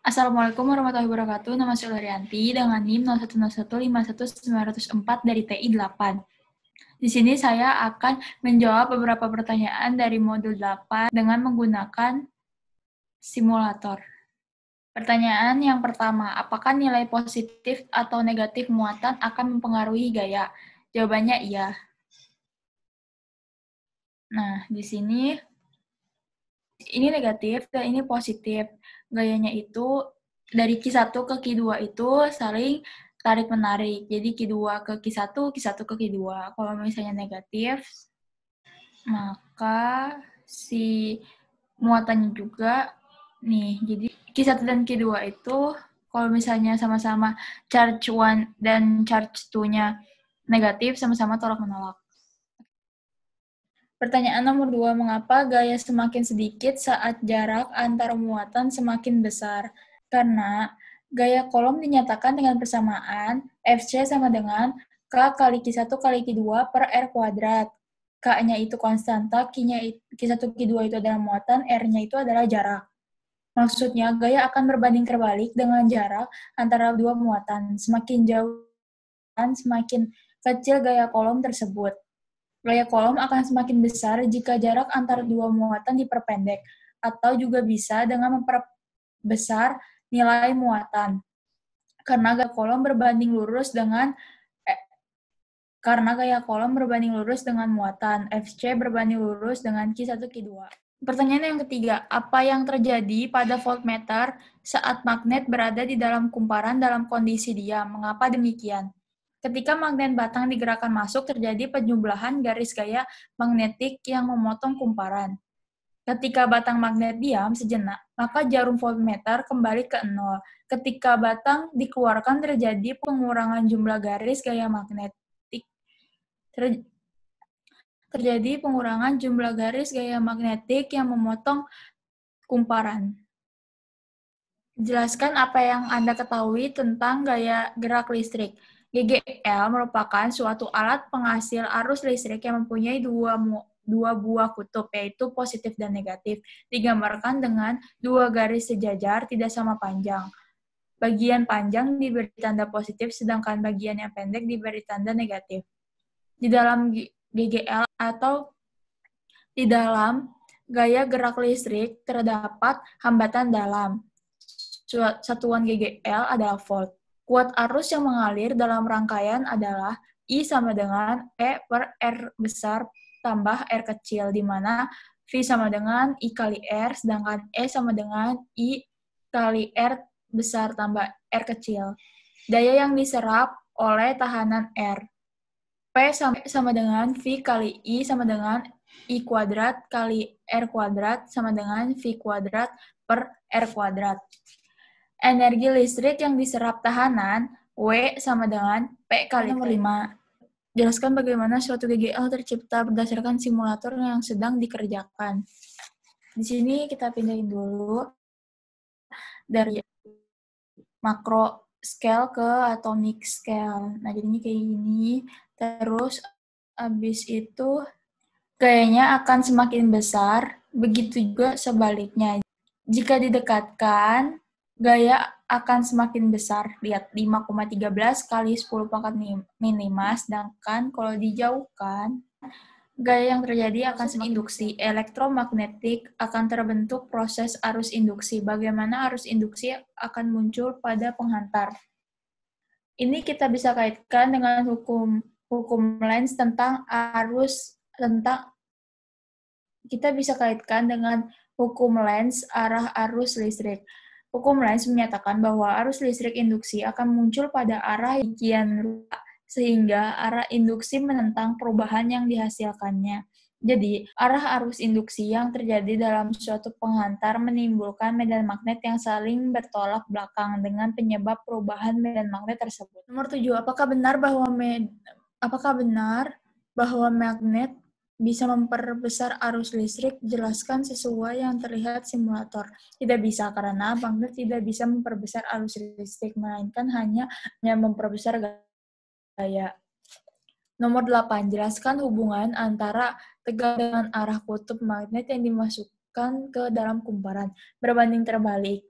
Assalamualaikum warahmatullahi wabarakatuh. Nama saya Larianti dengan NIM 0101519904 dari TI 8. Di sini saya akan menjawab beberapa pertanyaan dari modul 8 dengan menggunakan simulator. Pertanyaan yang pertama, apakah nilai positif atau negatif muatan akan mempengaruhi gaya? Jawabannya iya. Nah, di sini ini negatif dan ini positif. Gayanya itu dari Q1 ke Q2 itu saling tarik-menarik. Jadi Q2 ke Q1, Q1 ke Q2. Kalau misalnya negatif, maka si muatannya juga nih. Jadi Q1 dan Q2 itu kalau misalnya sama-sama charge 1 dan charge 2-nya negatif, sama-sama tolak-menolak. Pertanyaan nomor 2, mengapa gaya semakin sedikit saat jarak antar muatan semakin besar? Karena gaya kolom dinyatakan dengan persamaan Fc sama dengan K kali Q1 kali Q2 per R kuadrat. K-nya itu konstanta, Q1 Q2 itu adalah muatan, R-nya itu adalah jarak. Maksudnya, gaya akan berbanding terbalik dengan jarak antara dua muatan. Semakin jauh, semakin kecil gaya kolom tersebut. Gaya kolom akan semakin besar jika jarak antara dua muatan diperpendek, atau juga bisa dengan memperbesar nilai muatan. Karena gaya kolom berbanding lurus dengan muatan, Fc berbanding lurus dengan Q1 Q2. Pertanyaan yang ketiga, apa yang terjadi pada voltmeter saat magnet berada di dalam kumparan dalam kondisi diam? Mengapa demikian? Ketika magnet batang digerakkan masuk, terjadi penjumlahan garis gaya magnetik yang memotong kumparan. Ketika batang magnet diam sejenak, maka jarum voltmeter kembali ke 0. Ketika batang dikeluarkan, terjadi pengurangan jumlah garis gaya magnetik. Terjadi pengurangan jumlah garis gaya magnetik yang memotong kumparan. Jelaskan apa yang Anda ketahui tentang gaya gerak listrik. GGL merupakan suatu alat penghasil arus listrik yang mempunyai dua buah kutub, yaitu positif dan negatif, digambarkan dengan dua garis sejajar tidak sama panjang. Bagian panjang diberi tanda positif, sedangkan bagian yang pendek diberi tanda negatif. Di dalam GGL atau di dalam gaya gerak listrik terdapat hambatan dalam. Satuan GGL adalah volt. Kuat arus yang mengalir dalam rangkaian adalah I sama dengan E per R besar tambah R kecil, di mana V sama dengan I kali R, sedangkan E sama dengan I kali R besar tambah R kecil. Daya yang diserap oleh tahanan R. P sama dengan V kali I sama dengan I kuadrat kali R kuadrat sama dengan V kuadrat per R kuadrat. Energi listrik yang diserap tahanan W sama dengan P kali T. Nomor 5. Jelaskan bagaimana suatu GGL tercipta berdasarkan simulator yang sedang dikerjakan. Di sini kita pindahin dulu dari makro scale ke atomic scale. Nah, jadinya kayak gini. Terus habis itu gayanya akan semakin besar, begitu juga sebaliknya. Jika didekatkan, gaya akan semakin besar. Lihat, 5,13 kali 10 pangkat -5, sedangkan kalau dijauhkan, gaya yang terjadi akan semakin induksi. Elektromagnetik akan terbentuk proses arus induksi. Bagaimana arus induksi akan muncul pada penghantar? Ini kita bisa kaitkan dengan hukum Lenz kita bisa kaitkan dengan hukum Lenz arah arus listrik. Hukum Lenz menyatakan bahwa arus listrik induksi akan muncul pada arah kian rupa, sehingga arah induksi menentang perubahan yang dihasilkannya. Jadi, arah arus induksi yang terjadi dalam suatu penghantar menimbulkan medan magnet yang saling bertolak belakang dengan penyebab perubahan medan magnet tersebut. Nomor 7, apakah benar bahwa magnet bisa memperbesar arus listrik? Jelaskan sesuai yang terlihat simulator. Tidak bisa, karena magnet tidak bisa memperbesar arus listrik, melainkan hanya memperbesar gaya. Nomor 8. Jelaskan hubungan antara tegangan dengan arah kutub magnet yang dimasukkan ke dalam kumparan. Berbanding terbalik.